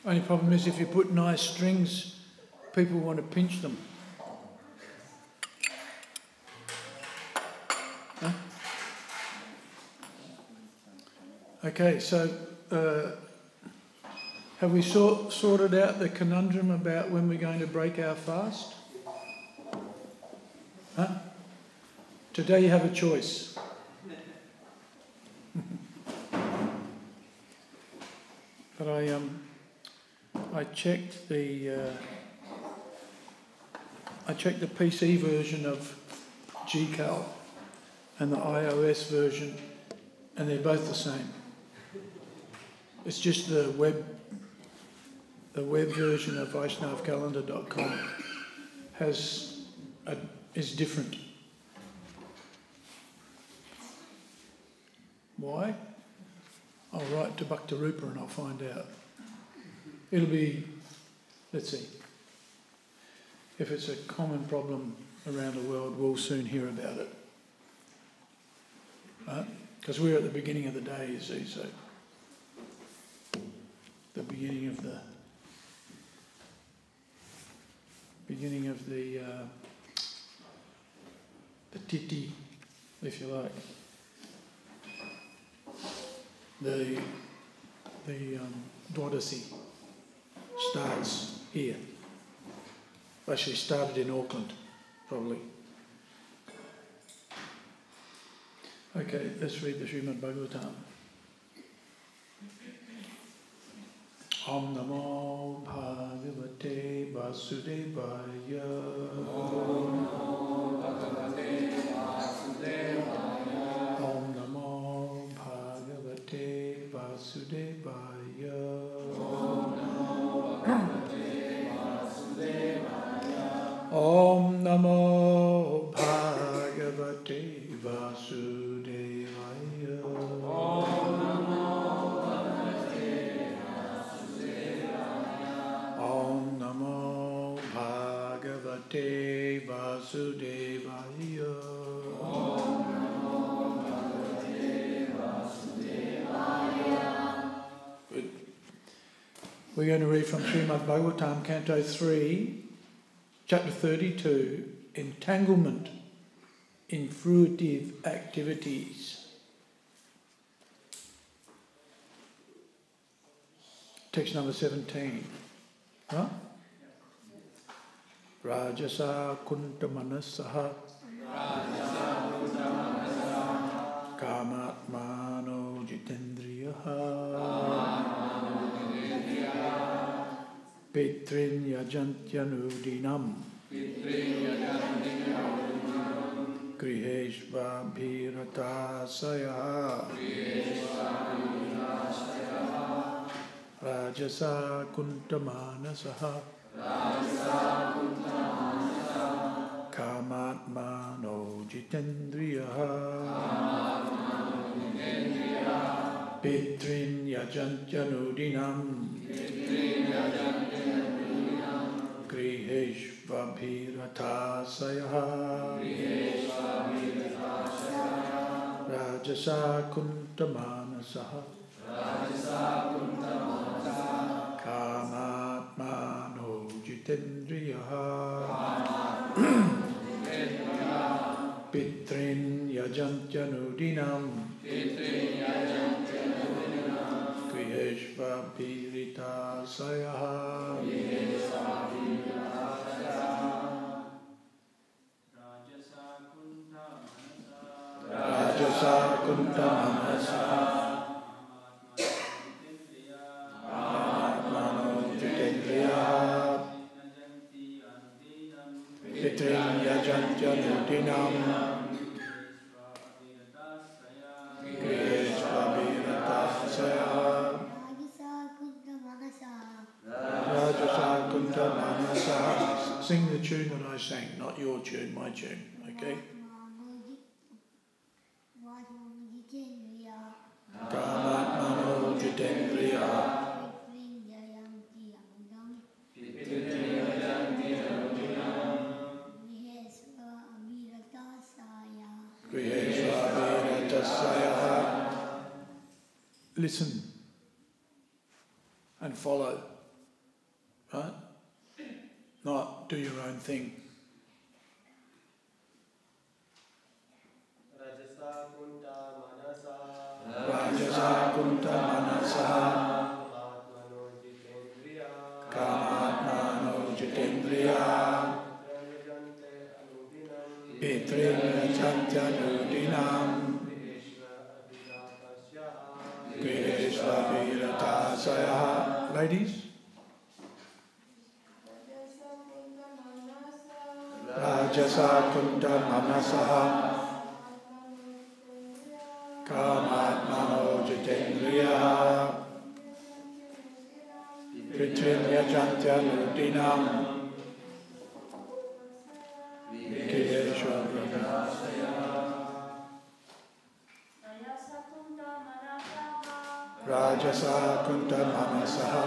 Only problem is if you put nice strings, people want to pinch them. Huh? Okay, so have we sorted out the conundrum about when we're going to break our fast? Huh? Today you have a choice. But I checked the PC version of GCal and the iOS version, and they're both the same. It's just the web version of VaishnavCalendar.com is different. Why? I'll write to Bhaktivedanta and I'll find out. It'll be, let's see. If it's a common problem around the world, we'll soon hear about it. Right? Because we're at the beginning of the day, you see, so the beginning of the titi, if you like. The Dwadasi starts here. Actually started in Auckland, probably. Okay, let's read the Śrīmad Bhāgavatam. Om Namo Bhagavate Vasudevaya. Om Namo Bhagavate Vasudevaya. Om Namo Bhagavate Vasudevaya. Om Namo Bhagavate Vasudevaya. Om Namo Bhagavate Vasudevaya. Om Namo Bhagavate Vasudevaya. Om Namo Bhagavate Vasudevaya. Om Namo Bhagavate Vasudevaya. Good. We're going to read from Śrīmad Bhāgavatam, Canto 3, Chapter 32, Entanglement in Fruitive Activities. Text number 17. Huh? Rajasa kuntamanasaha kamatmano jitendriyaha Pitrin yajantyanudinam Griheshva bhiratasaya Rajasa kuntamanasaha Kamatmano jitendriyaha Pitrin yajantyanudinam Griheshva bhiratasaya Rajasa kuntamanasaha Kamatmano jitendriyaha Pitrin yajantyanudinam Griheshva bhiratasaya Rajasa kuntamanasa Kamatmano jitendriyaha Pitrin yajantyanudinam Griheshva bhiratasaya Rajasa kuntamanasa. Sing the tune that I sang, not your tune, my tune, okay? Kamatmano jitendriyaha Griheshva bhiratasaya. Listen and follow. right? Not do your own thing. Rajasa kunta manasa kamatmano jitendriya pitriyacantyanudinam griheshvabhiratasaya. Ladies? Rajasa kunta manasa kamatmano jitendriya pitriyacantyanudinam griheshvabhiratasaya. Rajasa kunta manasaha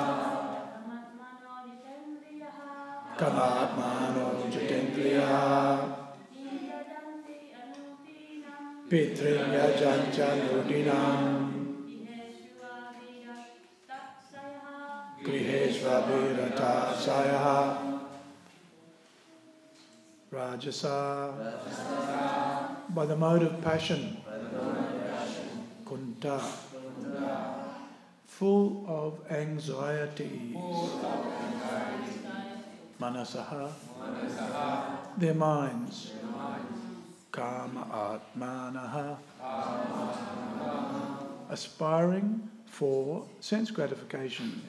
kamatmano jitendriya pitriyacantyanudinam griheshvabhiratasaya. Rajasa, by the mode of passion. Kunta, full of anxieties. Manasaha, their minds. Kama atmanaha, aspiring for sense gratification.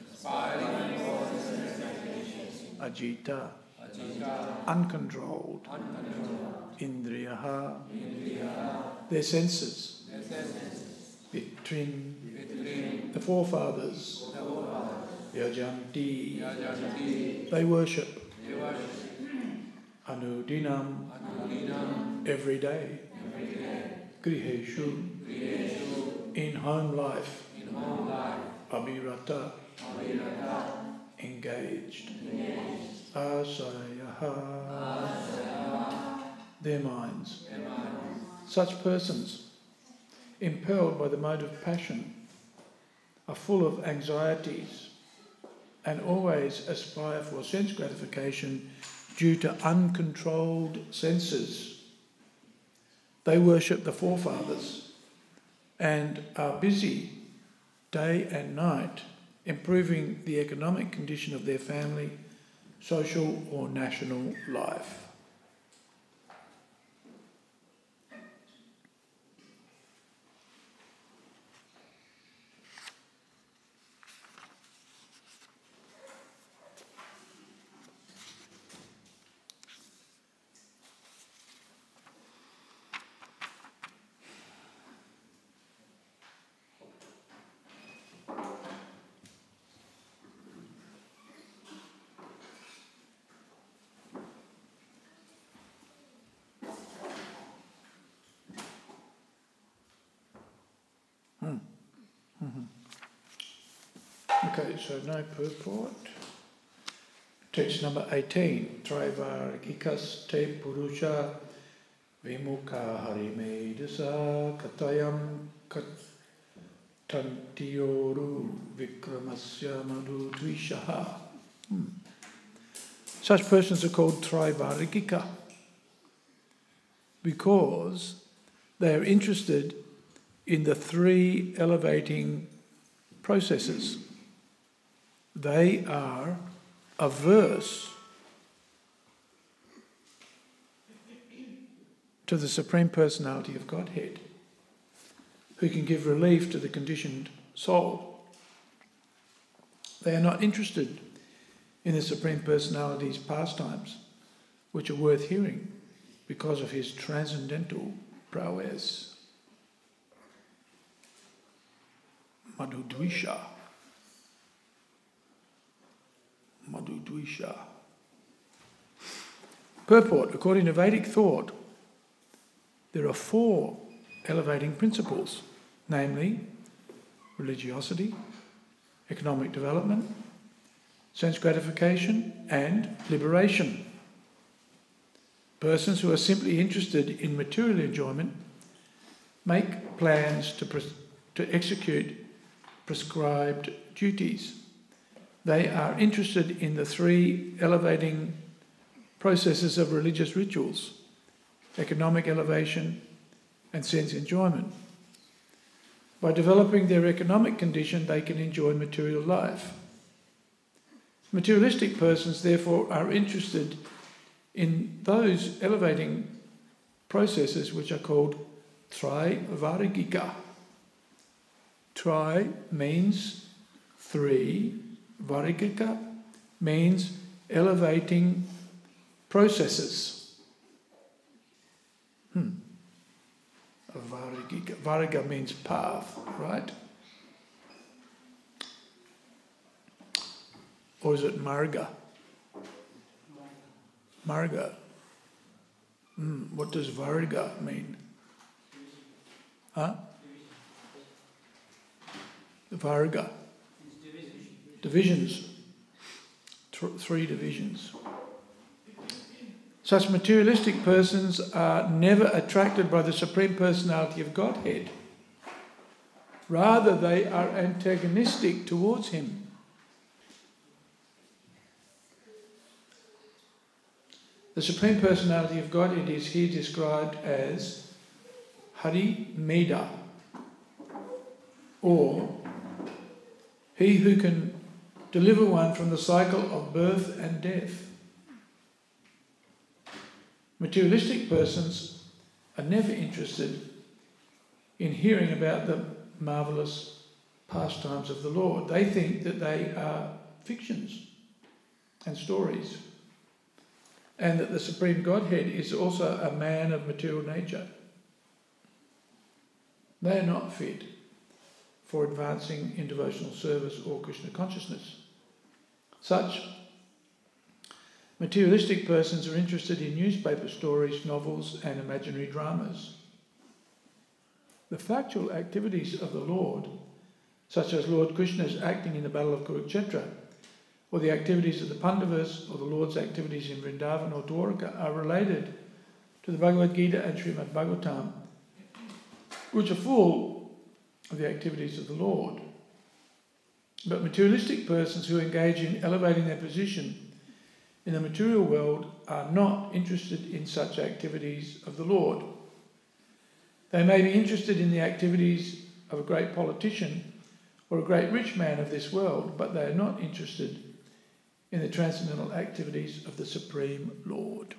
Ajita, uncontrolled. Indriyaha, their senses. Vitrin, the forefathers. Yajanti, they worship. Anudinam, every day. Griheshu, in home life. Abhirata, engaged. Asayaha, their minds. Such persons, impelled by the mode of passion, are full of anxieties and always aspire for sense gratification due to uncontrolled senses. They worship the forefathers and are busy day and night improving the economic condition of their family, social or national life. Okay, so no purport. Text number 18. Traivargikas te purusha vimukha harimedasa katayam katantiyoru vikramasya madhudvishaha. Such persons are called Traivargika because they are interested in the three elevating processes. They are averse to the Supreme Personality of Godhead, who can give relief to the conditioned soul. They are not interested in the Supreme Personality's pastimes, which are worth hearing because of his transcendental prowess. Madhudvisha. Madhudvisha. Purport. According to Vedic thought, there are 4 elevating principles, namely religiosity, economic development, sense gratification, and liberation. Persons who are simply interested in material enjoyment make plans to execute prescribed duties, They are interested in the three elevating processes of religious rituals: economic elevation and sense enjoyment. By developing their economic condition, they can enjoy material life. Materialistic persons, therefore, are interested in those elevating processes which are called Trivargika. Tri means three, Vargika means elevating processes. Vargika. Varga means path, right? Or is it Marga? Marga. What does Varga mean? Huh? Varga. Divisions. Three divisions. Such materialistic persons are never attracted by the Supreme Personality of Godhead. Rather, they are antagonistic towards Him. The Supreme Personality of Godhead is here described as Hare Meda, or He who can deliver one from the cycle of birth and death. Materialistic persons are never interested in hearing about the marvellous pastimes of the Lord. They think that they are fictions and stories, and that the Supreme Godhead is also a man of material nature. They are not fit for advancing in devotional service or Krishna consciousness. Such materialistic persons are interested in newspaper stories, novels, and imaginary dramas. The factual activities of the Lord, such as Lord Krishna's acting in the Battle of Kurukshetra, or the activities of the Pandavas, or the Lord's activities in Vrindavan or Dwarka, are related to the Bhagavad Gita and Śrīmad Bhāgavatam, which are full of the activities of the Lord. But materialistic persons who engage in elevating their position in the material world are not interested in such activities of the Lord. They may be interested in the activities of a great politician or a great rich man of this world, but they are not interested in the transcendental activities of the Supreme Lord.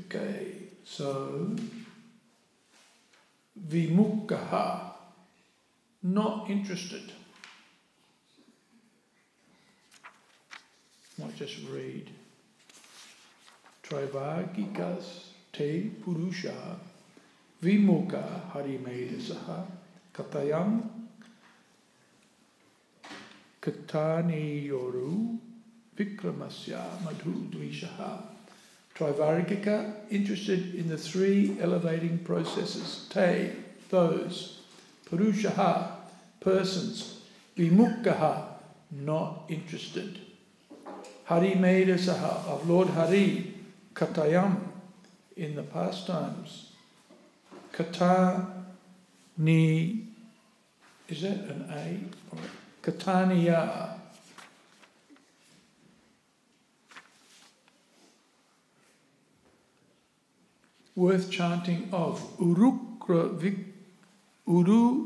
Okay, so Vimukkaha, not interested. Might just read. Trivargikas te purusha vimukha harimedasaha katayam katani yoru vikramasya madhu dvishaha. Trivargika, interested in the three elevating processes. Te, those. Purushaha, persons. Vimukkaha, not interested. Harimedasaha, of Lord Hari. Katayam, in the pastimes. Katani, is that an A? Kataniya. Worth chanting of. Uru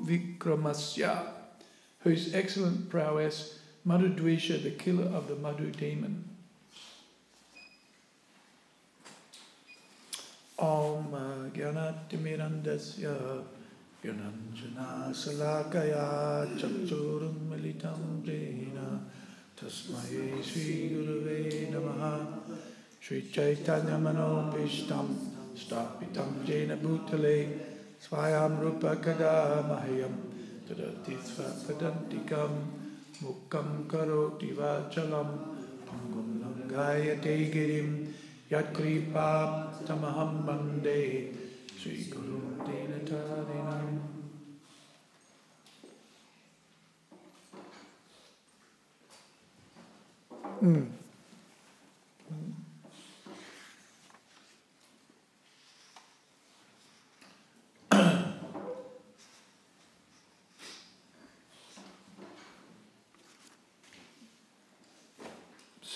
Vikramasya, whose excellent prowess, Madhu Dvisha, the killer of the Madhu demon. Om Gyanatimirandasya Gyananjana Salakaya Chakchurum Militam Jena Tasmai Sri Guruve Namaha Sri Chaitanya Mano Vishtam Stapitam Jena Bhutale Swayam Rupa Kada Mahayam Tadati Svapadantikam Mukkam Karoti Vachalam Pangum Langayate Girim Yat Kripa Tamaham Bande Sri Guru Dinatarinam.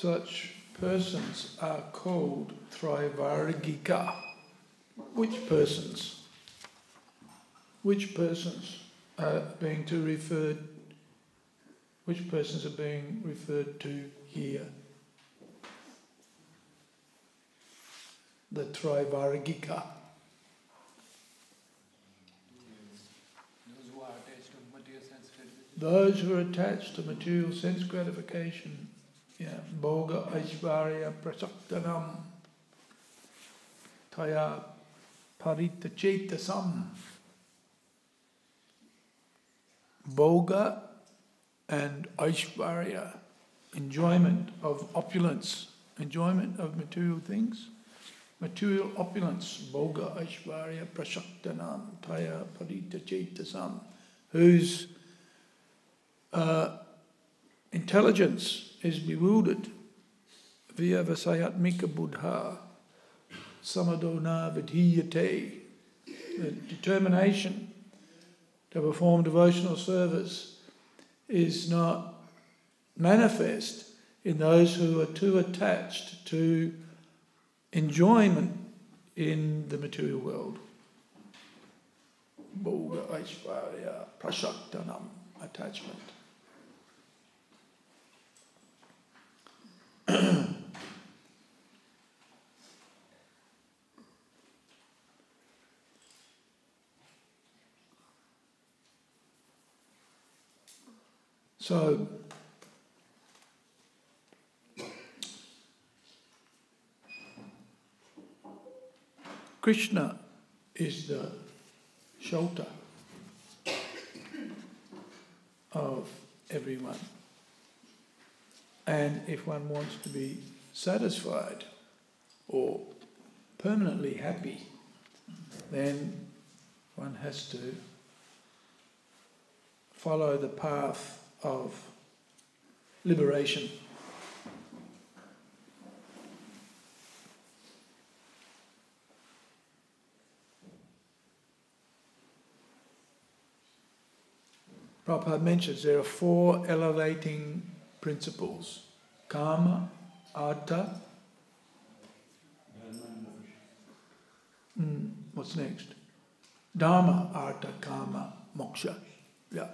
such persons are called Trivargika. Which persons? Which persons are being referred to here? The Trivargika. Those who are attached to material sense gratification. Yeah. Bhoga Aishvarya Prasaktanam Taya Parita Chetasam. Bhoga and Aishvarya, enjoyment of opulence, enjoyment of material things, material opulence. Bhoga Aishvarya Prasaktanam Taya Parita Chetasam, whose intelligence is bewildered. Via Vasayatmika Buddha Samadona Vidhiyate. The determination to perform devotional service is not manifest in those who are too attached to enjoyment in the material world. Bhoga Aishvarya Prasaktanam, attachment. So, Krishna is the shelter of everyone. And if one wants to be satisfied or permanently happy, then one has to follow the path of liberation. Prabhupada mentions there are 4 elevating principles: Kama, Artha. What's next? Dharma, Artha, Kama, Moksha. Yeah.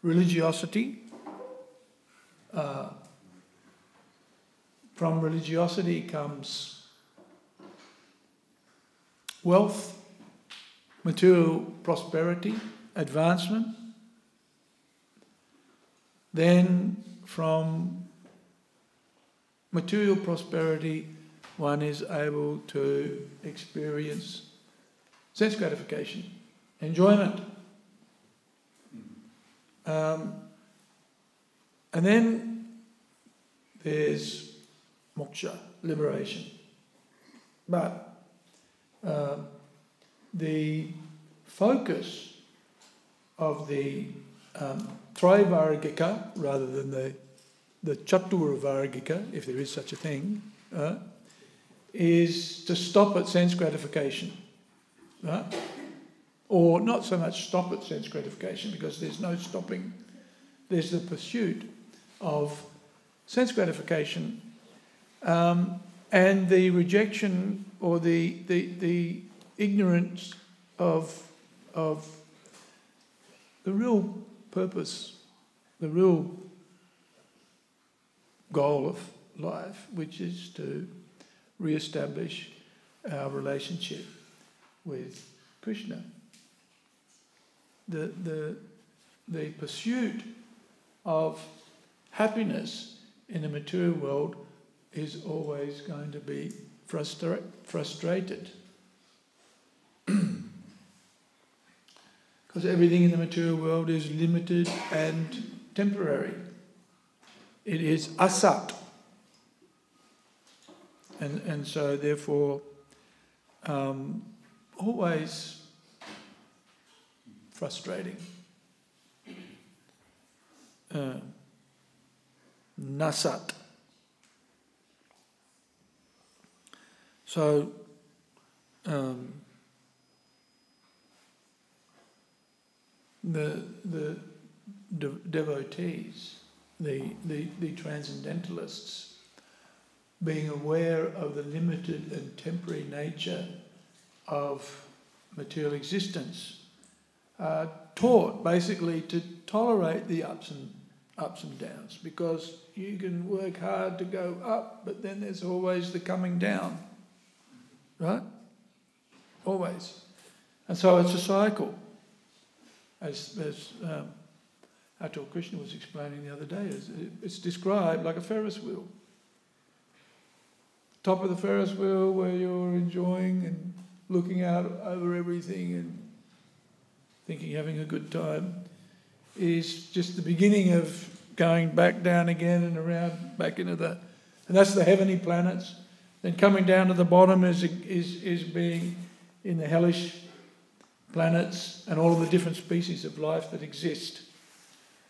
Religiosity. From religiosity comes wealth, material prosperity, advancement. Then from material prosperity, one is able to experience sense gratification, enjoyment. And then there's moksha, liberation. But the focus of the Trivargika, rather than the Chaturvargika, if there is such a thing, is to stop at sense gratification. Or not so much stop at sense gratification, because there's no stopping. There's the pursuit of sense gratification and the rejection or the ignorance of the real purpose, the real goal of life, which is to re-establish our relationship with Krishna. The pursuit of happiness in the material world is always going to be frustrated. Because everything in the material world is limited and temporary. It is asat. And so therefore always frustrating. Nasat. So the devotees, the transcendentalists, being aware of the limited and temporary nature of material existence, taught basically to tolerate the ups and downs, because you can work hard to go up, but then there's always the coming down, right? Always. And so it's a cycle, as Atul Krishna was explaining the other day. It's described like a Ferris wheel. Top of the Ferris wheel, where you're enjoying and looking out over everything and thinking you're having a good time, is just the beginning of going back down again and around back into the... And that's the heavenly planets. Then coming down to the bottom is being in the hellish planets and all of the different species of life that exist.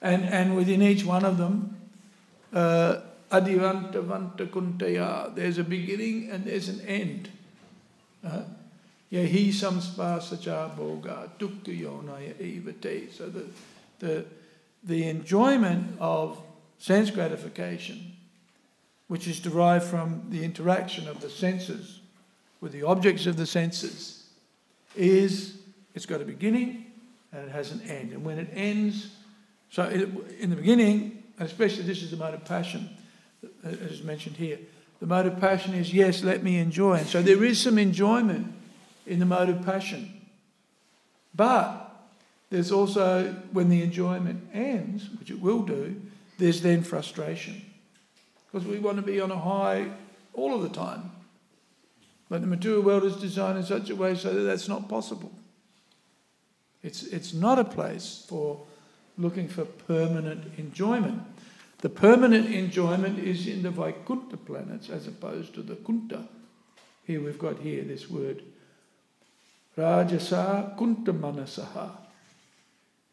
And within each one of them, adivanta vanta kuntaya, there's a beginning and there's an end. Yahi samspasacha bhoga dukka yonaya evate. So the enjoyment of sense gratification, which is derived from the interaction of the senses with the objects of the senses, it's got a beginning and it has an end. And when it ends, so in the beginning, especially this is the mode of passion, as mentioned here, the mode of passion is, yes, let me enjoy. And so there is some enjoyment in the mode of passion. But there's also, when the enjoyment ends, which it will do, there's then frustration. Because we want to be on a high all of the time. But the material world is designed in such a way so that that's not possible. It's not a place for looking for permanent enjoyment. The permanent enjoyment is in the Vaikuntha planets as opposed to the Kunta. Here we've got this word, Rajasa Kunta Manasaha.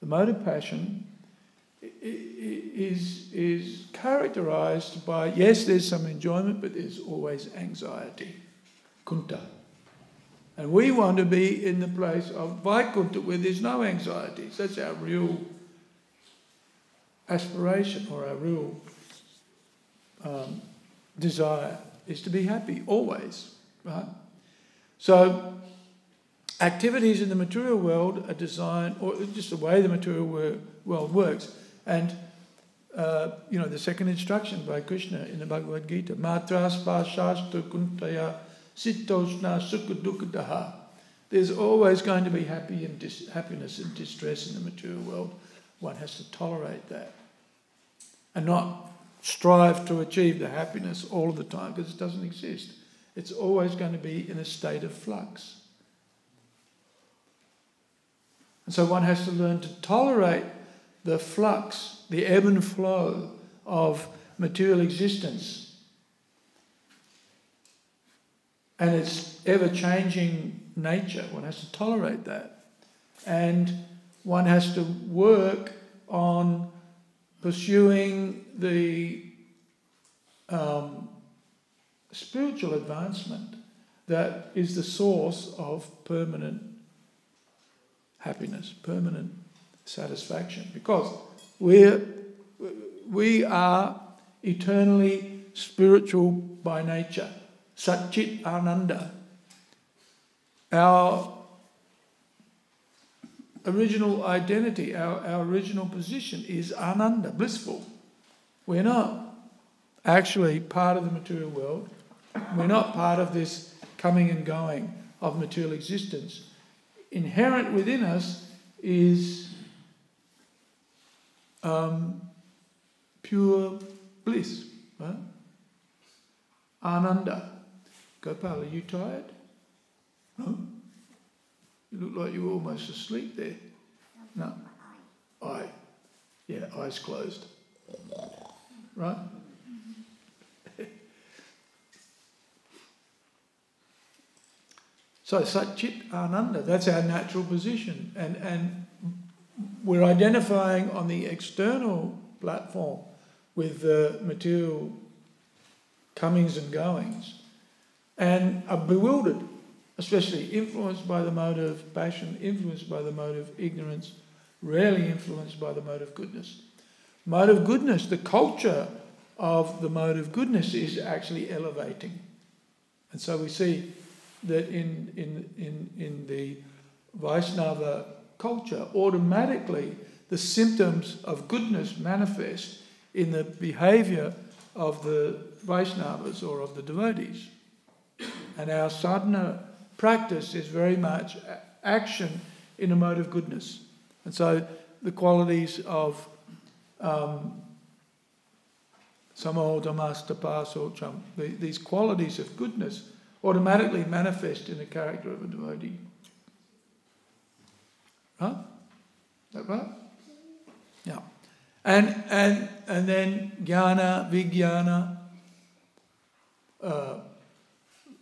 The mode of passion is characterized by, yes, there's some enjoyment, but there's always anxiety. Kunta. And we want to be in the place of Vaikuntha where there's no anxieties. That's our real aspiration, or our real desire, is to be happy always, right? So activities in the material world are designed, or just the way the material world works. And, the second instruction by Krishna in the Bhagavad Gita, Matra spashashtu kuntaya sittoshna sukha dukkadaha. There's always going to be happiness and distress in the material world. One has to tolerate that and not strive to achieve the happiness all of the time, because it doesn't exist. It's always going to be in a state of flux. And so one has to learn to tolerate the flux, the ebb and flow of material existence and its ever-changing nature. One has to tolerate that. And one has to work on pursuing the spiritual advancement that is the source of permanent happiness, permanent satisfaction, because we are eternally spiritual by nature. Satchit Ananda. Our original identity, our original position is Ananda, blissful. We're not actually part of the material world. We're not part of this coming and going of material existence. Inherent within us is pure bliss, right? Ananda. Gopal, are you tired? No? You look like you were almost asleep there. No. Eyes closed. Right? So Satchit Ananda, that's our natural position. And we're identifying on the external platform with the material comings and goings, and are bewildered, especially influenced by the mode of passion, influenced by the mode of ignorance, rarely influenced by the mode of goodness. Mode of goodness, the culture of the mode of goodness is actually elevating. And so we see that in the Vaishnava culture, automatically the symptoms of goodness manifest in the behaviour of the Vaishnavas or of the devotees. And our sadhana practice is very much action in a mode of goodness. And so the qualities of Samodamasthapāsocham, these qualities of goodness automatically manifest in the character of a devotee. Huh? Is that right? Yeah. And then jnana, vijnana,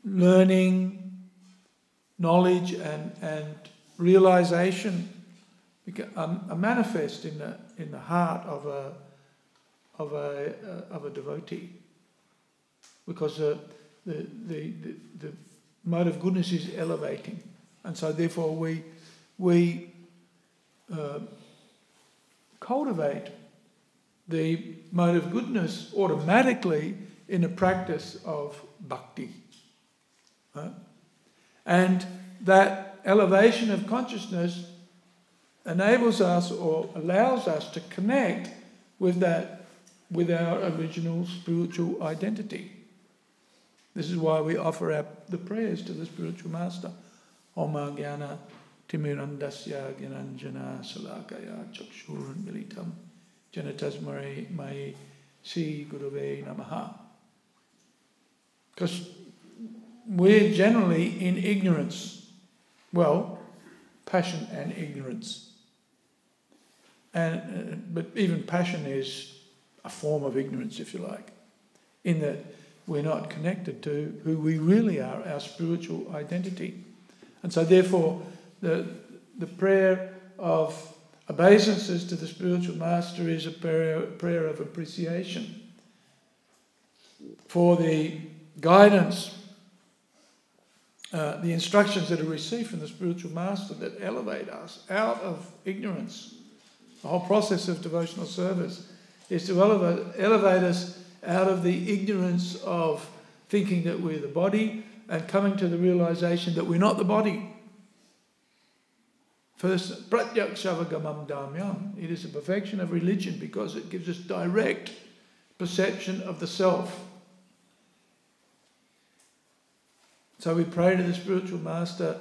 learning, knowledge and realization are manifest in the heart of a devotee, because the mode of goodness is elevating, and so therefore we cultivate the mode of goodness automatically in a practice of bhakti. Right? And that elevation of consciousness enables us or allows us to connect with our original spiritual identity. This is why we offer the prayers to the spiritual master. Oma jnana timirandasya gyananjana salakaya chakshurun militam janatasmare mai si gurave namaha. Because we're generally in ignorance. Well, passion and ignorance. But even passion is a form of ignorance, if you like, in that we're not connected to who we really are, our spiritual identity. And so therefore the prayer of obeisances to the spiritual master is a prayer of appreciation for the guidance, the instructions that are received from the spiritual master that elevate us out of ignorance. The whole process of devotional service is to elevate us out of the ignorance of thinking that we're the body and coming to the realization that we're not the body. First, pratyaksavagamam dhamyam. It is a perfection of religion because it gives us direct perception of the self. So we pray to the spiritual master,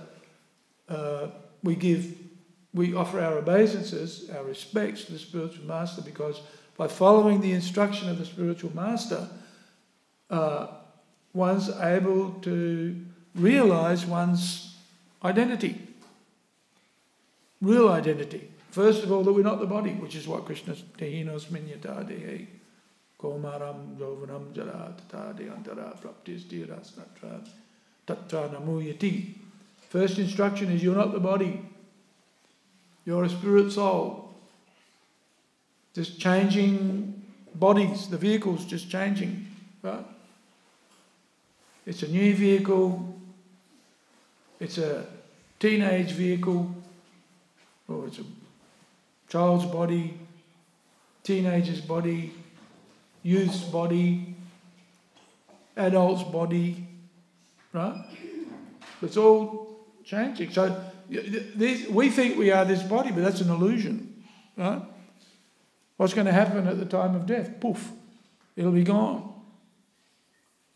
we offer our obeisances, our respects to the spiritual master, because by following the instruction of the spiritual master, one's able to realize one's identity. Real identity. First of all, that we're not the body, which is what Krishna tehinos minyata dehe komaram dovanam jara tata deantara praptis dhiras tatra namuyati. First instruction is you're not the body. You're a spirit soul. Just changing bodies, the vehicle's just changing, right? It's a new vehicle, it's a teenage vehicle, or it's a child's body, teenager's body, youth's body, adult's body, right? It's all changing. So we think we are this body, but that's an illusion, right? What's going to happen at the time of death? Poof, it'll be gone.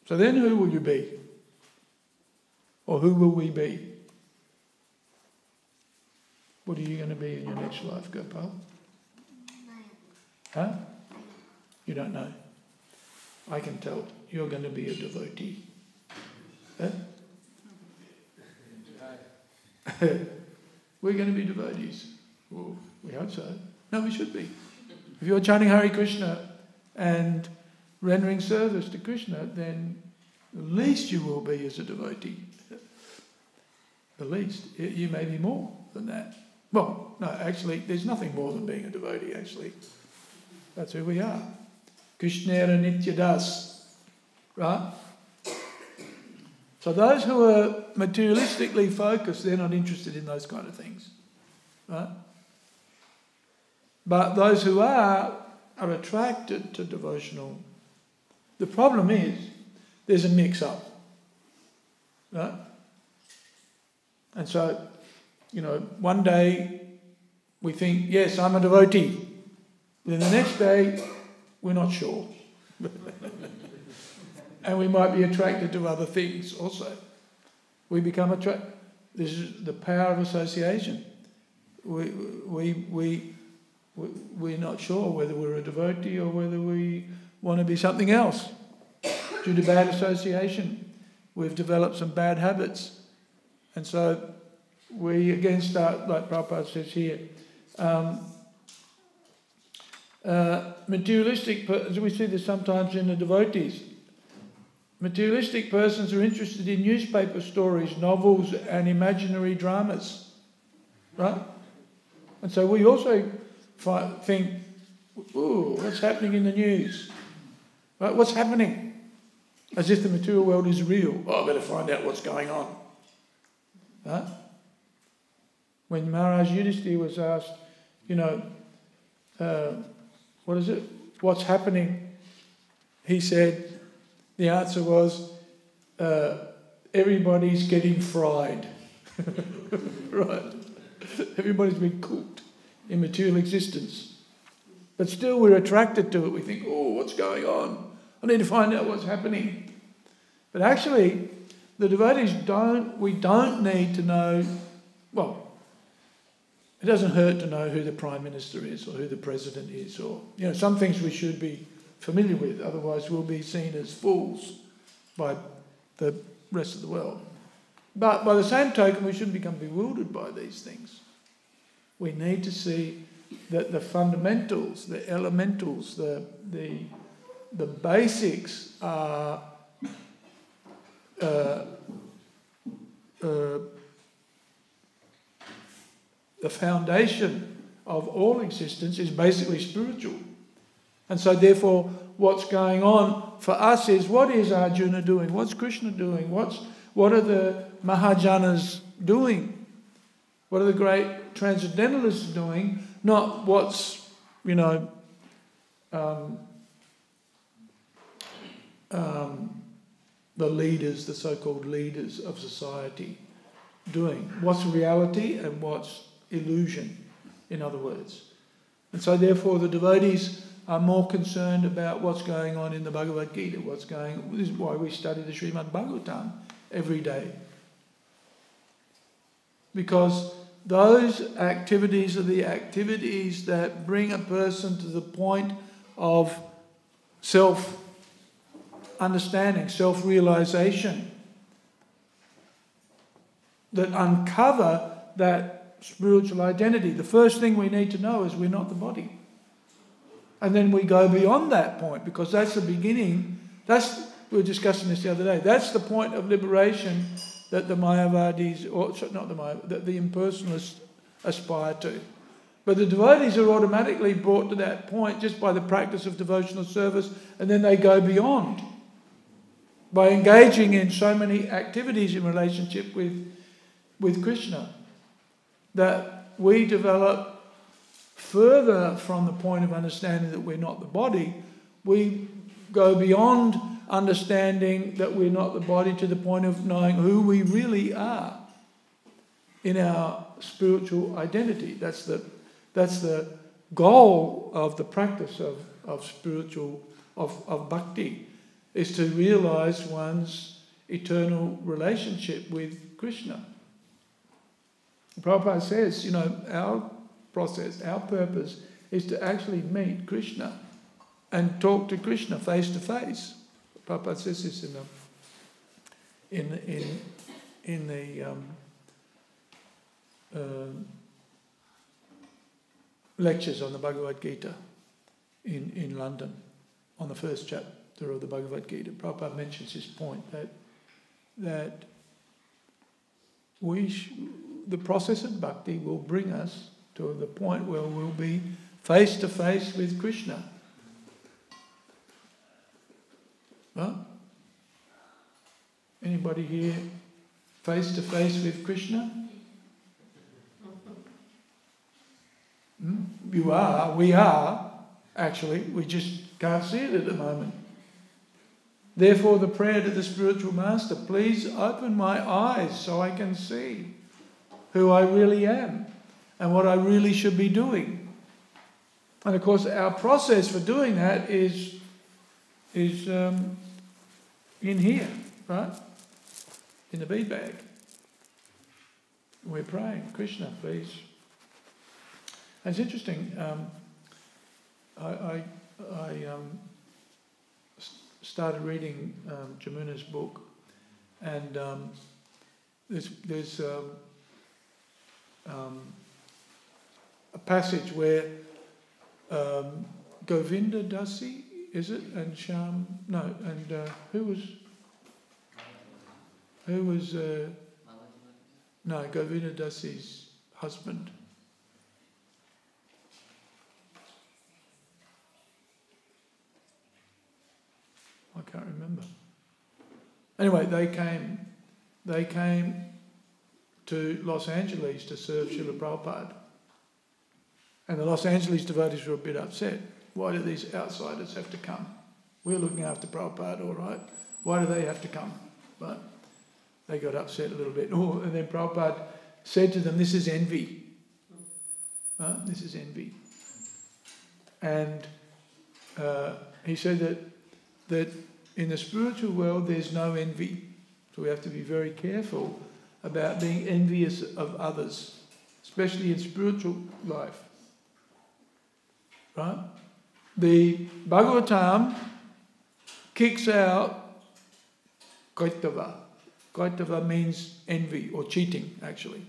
So then who will you be? Or who will we be? What are you going to be in your next life, Gopal? Huh? You don't know. I can tell. You're going to be a devotee. Huh? We're going to be devotees. Well, we hope so. No, we should be. If you're chanting Hare Krishna and rendering service to Krishna, then the least you will be is a devotee. The least. You may be more than that. Well, no, actually, there's nothing more than being a devotee, actually. That's who we are. Krishnera Nityadas. Right? So those who are materialistically focused, they're not interested in those kind of things. Right? But those who are attracted to devotional The problem is there's a mix-up, right? And so, one day we think, yes, I'm a devotee. Then the next day, we're not sure. And we might be attracted to other things also. We become attracted. This is the power of association. We're not sure whether we're a devotee or whether we want to be something else. Due to bad association, we've developed some bad habits. And so we again start, like Prabhupada says here, materialistic, we see this sometimes in the devotees. Materialistic persons are interested in newspaper stories, novels and imaginary dramas. Right? And so we also think, ooh, what's happening in the news? Right? What's happening? As if the material world is real. Oh, I better find out what's going on. Right? When Maharaj Yudhishthira was asked, what is it? What's happening? He said, the answer was, everybody's getting fried. Right? Everybody's been cooked in material existence. But still we're attracted to it. We think, oh, what's going on? I need to find out what's happening. But actually, the devotees we don't need to know, well, it doesn't hurt to know who the Prime Minister is or who the President is, or, some things we should be familiar with, otherwise we'll be seen as fools by the rest of the world. But by the same token, we shouldn't become bewildered by these things. We need to see that the fundamentals, the elementals, the basics are the foundation of all existence is basically spiritual. And so therefore what's going on for us is, what is Arjuna doing? What's Krishna doing? What are the Mahajanas doing? What are the great transcendentalists doing? Not what's, the leaders, the so-called leaders of society doing. What's reality and what's illusion, in other words. And so therefore the devotees are more concerned about what's going on in the Bhagavad Gita, this is why we study the Śrīmad Bhāgavatam every day. Because those activities are the activities that bring a person to the point of self-understanding, self-realization, that uncover that spiritual identity. The first thing we need to know is we're not the body. And then we go beyond that point, because that's the beginning. We were discussing this the other day. That's the point of liberation that the Mayavadis, that the impersonalists aspire to. But the devotees are automatically brought to that point just by the practice of devotional service, and then they go beyond by engaging in so many activities in relationship with Krishna, that we develop further from the point of understanding that we're not the body. We go beyond understanding that we're not the body to the point of knowing who we really are in our spiritual identity. That's the goal of the practice of spiritual, of bhakti, is to realize one's eternal relationship with Krishna. Prabhupada says, our process, our purpose is to actually meet Krishna and talk to Krishna face to face. Prabhupada says this in the lectures on the Bhagavad Gita in London, on the first chapter of the Bhagavad Gita. Prabhupada mentions this point that the process of bhakti will bring us to the point where we'll be face to face with Krishna. Huh? Anybody here face to face with Krishna? You are, we are, actually, we just can't see it at the moment. Therefore the prayer to the spiritual master, please open my eyes so I can see who I really am and what I really should be doing. And of course our process for doing that is in here, right? In the bead bag. We're praying, Krishna, please. And it's interesting, I started reading Jamuna's book, and there's a passage where Govinda Dasi, is it? And Sham, no, and who was Govinda Dasi's husband. I can't remember. Anyway, they came to Los Angeles to serve Srila Prabhupada. And the Los Angeles devotees were a bit upset. Why do these outsiders have to come? We're looking after Prabhupada, all right. Why do they have to come? But they got upset a little bit. Oh, and then Prabhupada said to them, this is envy. This is envy. And he said that in the spiritual world there's no envy. So we have to be very careful about being envious of others, especially in spiritual life. Right? The Bhagavatam kicks out kaitava. Kaitava means envy or cheating, actually.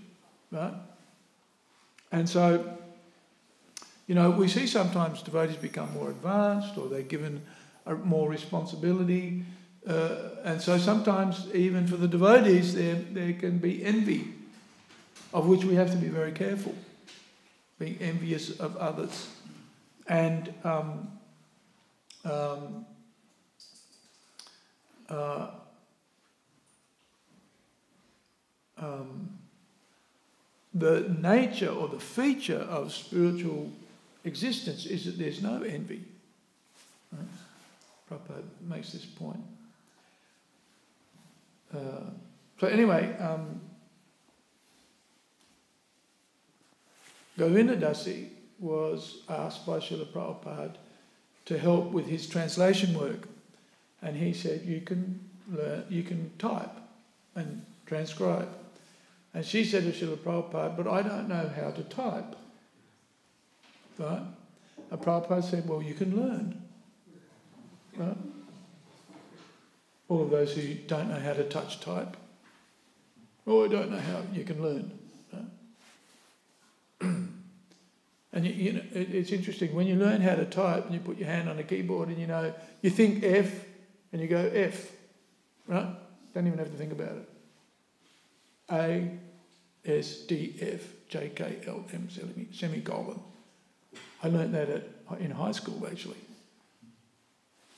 Right? And so, we see sometimes devotees become more advanced, or they're given more responsibility, and so sometimes even for the devotees there can be envy, of which we have to be very careful, being envious of others. And the nature or the feature of spiritual existence is that there's no envy. Right? Prabhupada makes this point. So anyway, Govinda Dasi was asked by Srila Prabhupada to help with his translation work, and he said, you can type and transcribe. And she said to Srila Prabhupada, but I don't know how to type. Right? And Prabhupada said, well, you can learn. Right? All of those who don't know how to touch type, or I don't know how, you can learn. Right? And it's interesting, when you learn how to type and you put your hand on the keyboard and you think F and you go F, right? Don't even have to think about it. A, S, D, F, J, K, L, M, semicolon. I learned that in high school, actually.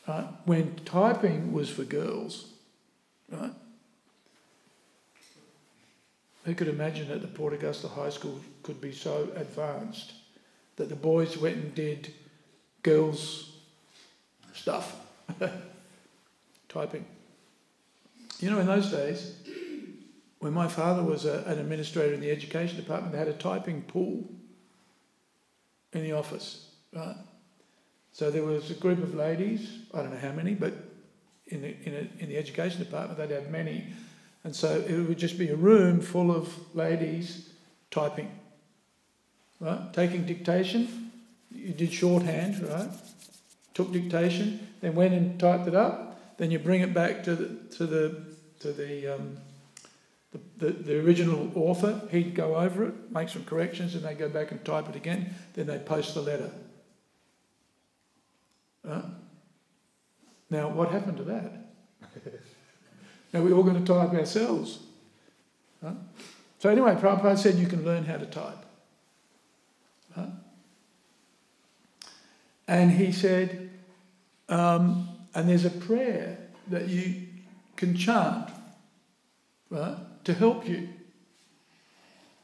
Right? When typing was for girls, right? Who could imagine that the Port Augusta High School could be so advanced that the boys went and did girls' stuff, typing. In those days, when my father was an administrator in the education department, they had a typing pool in the office, right? So there was a group of ladies, I don't know how many, but in the education department they'd have many, and so it would just be a room full of ladies typing, right? Taking dictation. You did shorthand, right? Took dictation, then went and typed it up. Then you bring it back to the original author. He'd go over it, make some corrections, and they go back and type it again. Then they post the letter. Now, what happened to that? Now we're all going to type ourselves. So anyway, Prabhupada said you can learn how to type. And he said, and there's a prayer that you can chant, right, to help you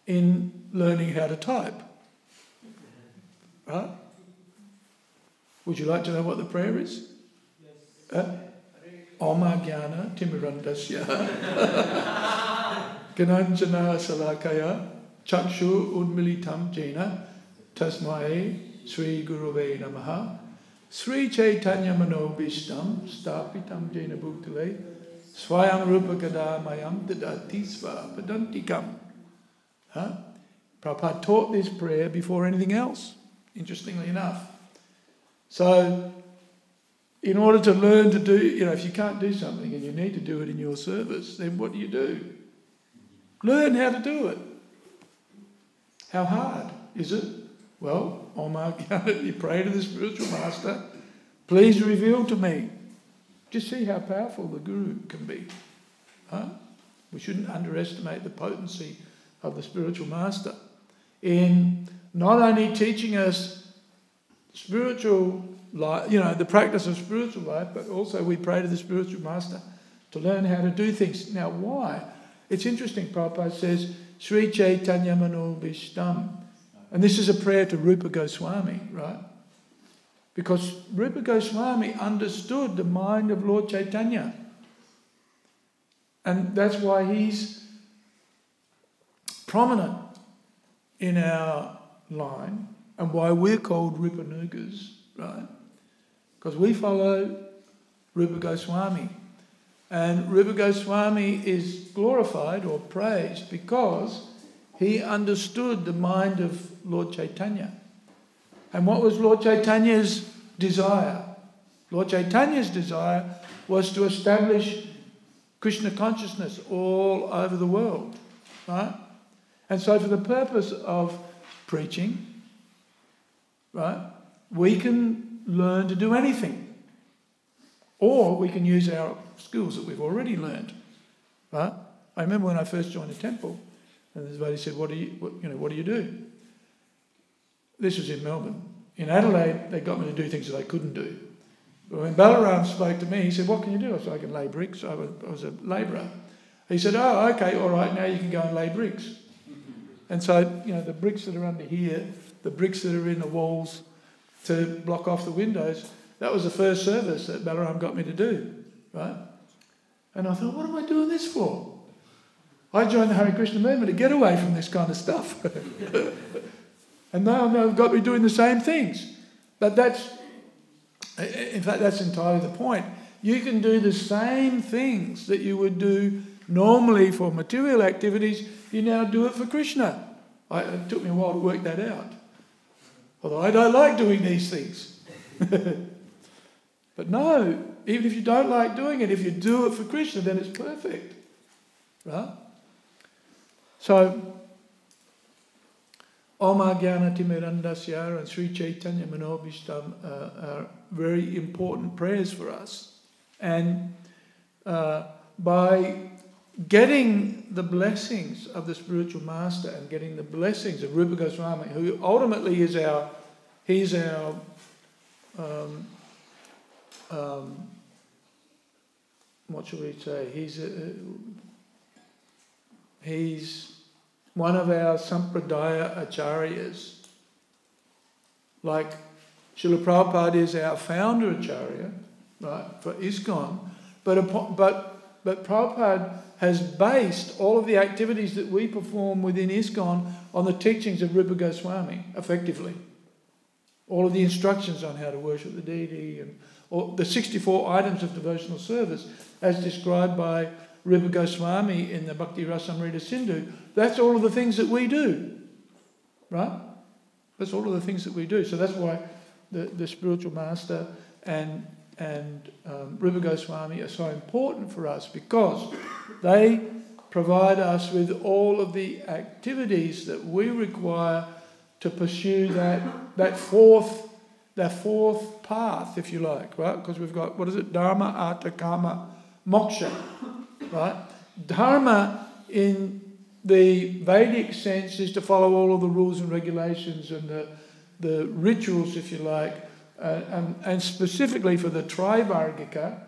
in learning how to type. Right? Would you like to know what the prayer is? Oma Jnana Timirandasya Gananjana Salakaya Chakshu Udmilitam Jena Tasmai Sri Guruve Namaha Sri Chaitanya Manobishtam Stapitam Jena Bhutale Swayam Rupa Gada Mayam Dadatisva Padantikam. Prabhupada taught this prayer before anything else, interestingly enough. So, in order to learn to do, if you can't do something and you need to do it in your service, then what do? Learn how to do it. How hard is it? Well, you pray to the spiritual master, please reveal to me. Just see how powerful the Guru can be. We shouldn't underestimate the potency of the spiritual master in not only teaching us spiritual life, the practice of spiritual life, but also we pray to the spiritual master to learn how to do things. Now, why? It's interesting, Prabhupada says, Sri Chaitanya Manobishtam. And this is a prayer to Rupa Goswami, right? Because Rupa Goswami understood the mind of Lord Chaitanya. And that's why he's prominent in our line and why we're called Rupanugas, right? Because we follow Rupa Goswami. And Rupa Goswami is glorified or praised because he understood the mind of Lord Chaitanya. And what was Lord Chaitanya's desire? Lord Chaitanya's desire was to establish Krishna consciousness all over the world, right? And so for the purpose of preaching, right, we can learn to do anything. Or we can use our skills that we've already learned, right? I remember when I first joined the temple, and this lady said, what do you do? This was in Melbourne. In Adelaide, they got me to do things that I couldn't do. But when Balaram spoke to me, he said, what can you do? I said, I can lay bricks. I was a labourer. He said, oh, okay, all right, now you can go and lay bricks. And so, the bricks that are under here, the bricks that are in the walls to block off the windows, that was the first service that Balaram got me to do, right? And I thought, what am I doing this for? I joined the Hare Krishna movement to get away from this kind of stuff. And now they've got me doing the same things. But that's entirely the point. You can do the same things that you would do normally for material activities, you now do it for Krishna. It took me a while to work that out. Although I don't like doing these things. But no, even if you don't like doing it, if you do it for Krishna, then it's perfect. Right? So, Oma Jnana Timirandasya and Sri Chaitanya Manobishtam are very important prayers for us. And by getting the blessings of the spiritual master and getting the blessings of Rupa Goswami, who ultimately is what shall we say? He's one of our Sampradaya-acharyas. Like Srila Prabhupada is our Founder-Acharya, right, for ISKCON. But Prabhupada has based all of the activities that we perform within ISKCON on the teachings of Rupa Goswami, effectively. All of the instructions on how to worship the deity and all the 64 items of devotional service as described by Rupa Goswami in the Bhakti Rasamrita Sindhu. That's all of the things that we do, right? That's all of the things that we do. So that's why the spiritual master and Rupa Goswami are so important for us, because they provide us with all of the activities that we require to pursue that fourth path, if you like, right? Because we've got, Dharma, Artha, Kama, Moksha, right? Dharma in the Vedic sense is to follow all of the rules and regulations and the rituals, if you like, and specifically for the Trivargika,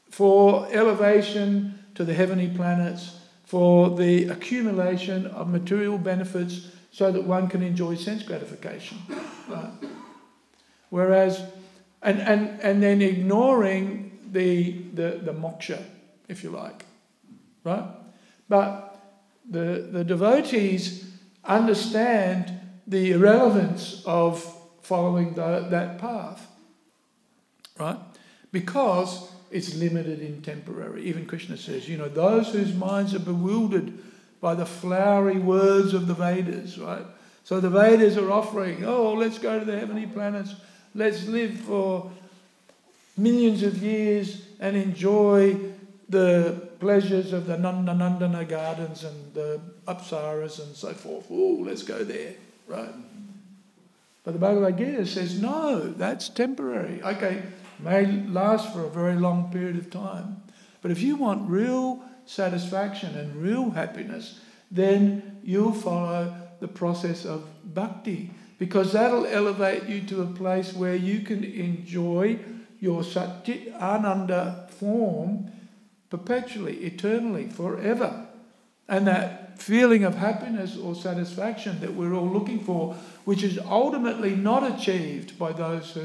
for elevation to the heavenly planets, for the accumulation of material benefits so that one can enjoy sense gratification. Right? Whereas, and then ignoring the moksha, if you like, right? But the devotees understand the irrelevance of following that path, right? Because it's limited in temporary. Even Krishna says, those whose minds are bewildered by the flowery words of the Vedas, right? So the Vedas are offering, let's go to the heavenly planets, let's live for millions of years and enjoy the pleasures of the Nandana gardens and the Apsaras and so forth. Let's go there, right? But the Bhagavad Gita says, no, that's temporary. Okay, may last for a very long period of time. But if you want real satisfaction and real happiness, then you'll follow the process of bhakti, because that'll elevate you to a place where you can enjoy your Satchit Ananda form perpetually, eternally, forever. And that feeling of happiness or satisfaction that we're all looking for, which is ultimately not achieved by those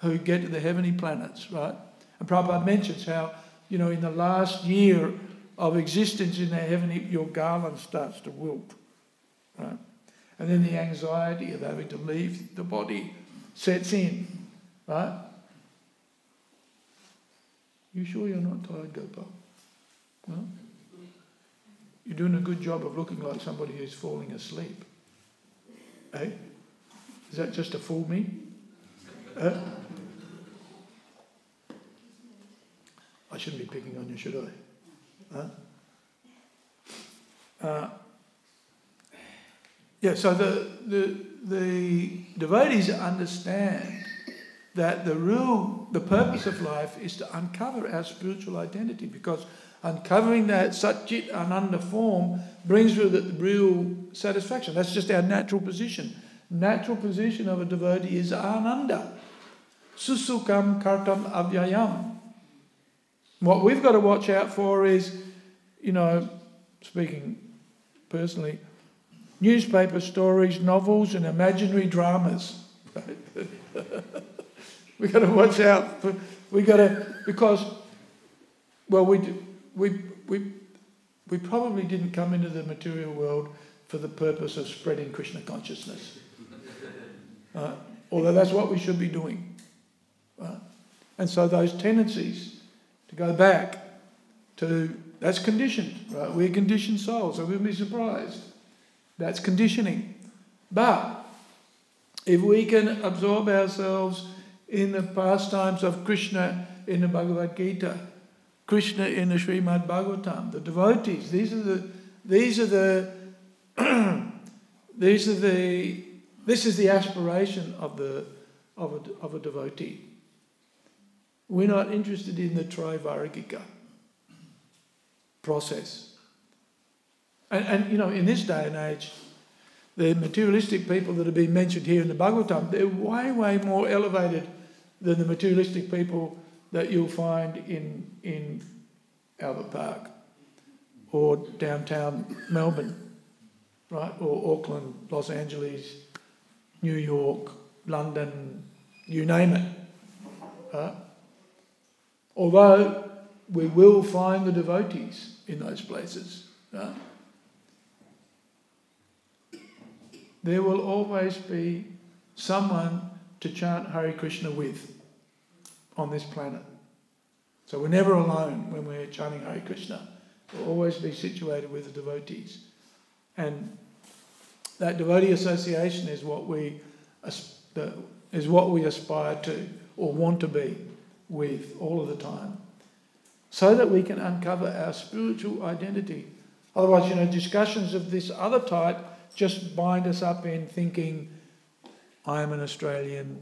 who get to the heavenly planets, right? And Prabhupada mentions how, in the last year of existence in the heavenly, your garland starts to wilt, right? And then the anxiety of having to leave the body sets in, right? You sure you're not tired, Gopal? No? You're doing a good job of looking like somebody who's falling asleep. Eh? Is that just to fool me? I shouldn't be picking on you, should I? So the devotees understand that the purpose of life is to uncover our spiritual identity, because uncovering that Satchit Ananda form brings with it real satisfaction. That's just our natural position. Natural position of a devotee is Ananda. Susukam kartam avyayam. What we've got to watch out for is, speaking personally, newspaper stories, novels and imaginary dramas. We've got to watch out for, because we probably didn't come into the material world for the purpose of spreading Krishna consciousness. Although that's what we should be doing. And so those tendencies to go back to, that's conditioned, right? We're conditioned souls, so we'll be surprised. That's conditioning. But if we can absorb ourselves in the pastimes of Krishna in the Bhagavad Gita, Krishna in the Śrīmad Bhāgavatam, the devotees, this is the aspiration of a devotee. We're not interested in the Traivargika process. And in this day and age, the materialistic people that have been mentioned here in the Bhagavatam, they're way, way more elevated than the materialistic people that you'll find in Albert Park or downtown Melbourne, right? Or Auckland, Los Angeles, New York, London, you name it. Right? Although we will find the devotees in those places. Right? There will always be someone to chant Hare Krishna with on this planet. So we're never alone when we're chanting Hare Krishna. We'll always be situated with the devotees. And that devotee association is what we aspire to or want to be with all of the time, so that we can uncover our spiritual identity. Otherwise, discussions of this other type just bind us up in thinking, I'm an Australian,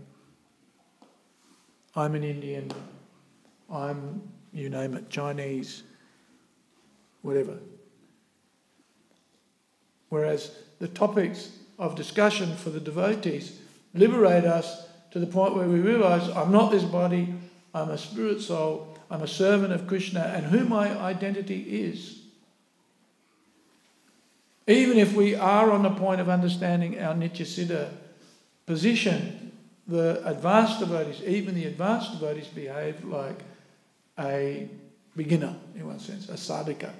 I'm an Indian, I'm, you name it, Chinese, whatever. Whereas the topics of discussion for the devotees liberate us to the point where we realise, I'm not this body, I'm a spirit soul, I'm a servant of Krishna, and who my identity is. Even if we are on the point of understanding our Nityasiddha position, the advanced devotees, even the advanced devotees behave like a beginner, in one sense, a sadhaka.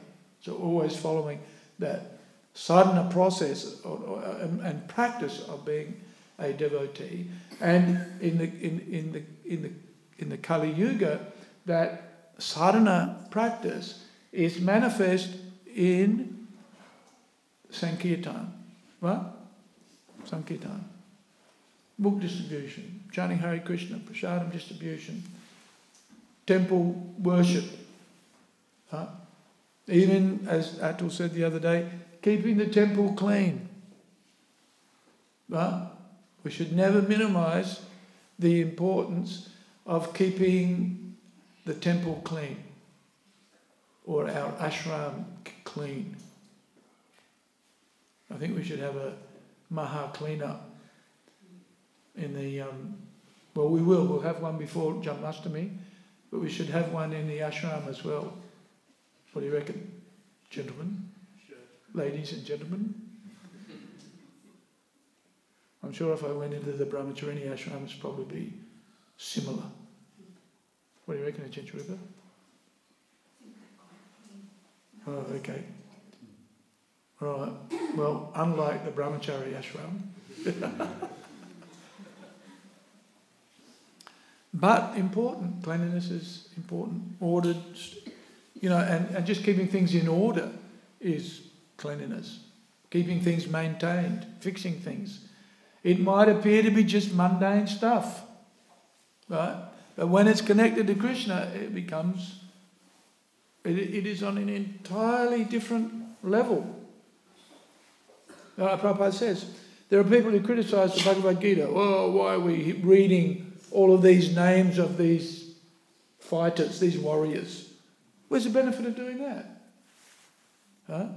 So always following that sadhana process and practice of being a devotee. And in the Kali Yuga, that sadhana practice is manifest in Sankirtan, right? Sankirtan. Book distribution, chanting Hare Krishna, prasadam distribution, temple worship. Right? Even, as Atul said the other day, keeping the temple clean. Right? We should never minimise the importance of keeping the temple clean or our ashram clean. I think we should have a Maha clean-up in the... we'll have one before Janmashtami, but we should have one in the ashram as well. What do you reckon, gentlemen? Sure. Ladies and gentlemen? I'm sure if I went into the Brahmacharini ashrams, it'd probably be similar. What do you reckon, Achincha? Oh, okay. All right. Well, unlike the Brahmachari ashram. But important. Cleanliness is important. Ordered, and just keeping things in order is cleanliness. Keeping things maintained, fixing things. It might appear to be just mundane stuff, right? But when it's connected to Krishna, it becomes, it is on an entirely different level. Prabhupada says, there are people who criticise the Bhagavad Gita. Oh, why are we reading all of these names of these fighters, these warriors? Where's the benefit of doing that? Huh?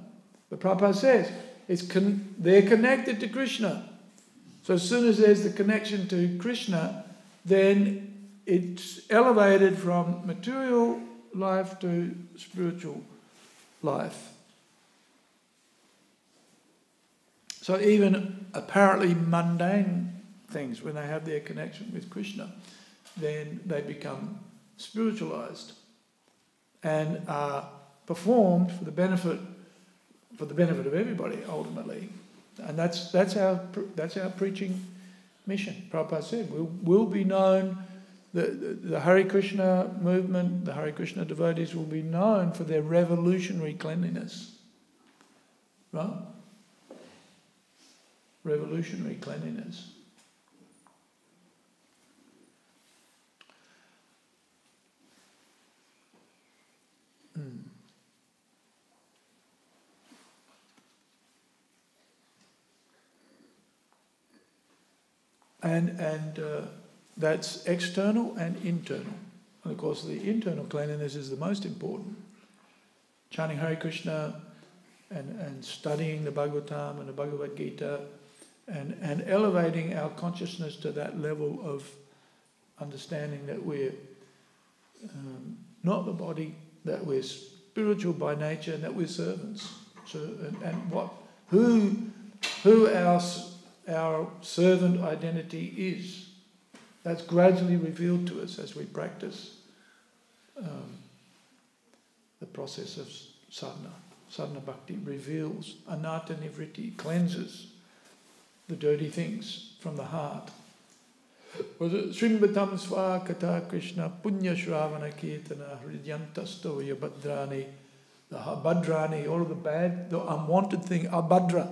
But Prabhupada says, they're connected to Krishna. So as soon as there's the connection to Krishna, then it's elevated from material life to spiritual life. So even apparently mundane things, when they have their connection with Krishna, then they become spiritualized and are performed for the benefit of everybody ultimately. And that's our preaching mission. Prabhupada said, we'll be known, the Hare Krishna movement, the Hare Krishna devotees will be known for their revolutionary cleanliness. Right? Revolutionary cleanliness. And that's external and internal. And of course the internal cleanliness is the most important. Chanting Hare Krishna and studying the Bhagavatam and the Bhagavad Gita and elevating our consciousness to that level of understanding that we're not the body, that we're spiritual by nature and that we're servants. So who our servant identity is. That's gradually revealed to us as we practice the process of sadhana. Sadhana bhakti reveals anatta nivritti, cleanses the dirty things from the heart. Śrīmad Bhāgavatam Krishna punya shravana kirtana hridyantastoya badrani. The badrani, all of the bad, the unwanted thing, abhadra.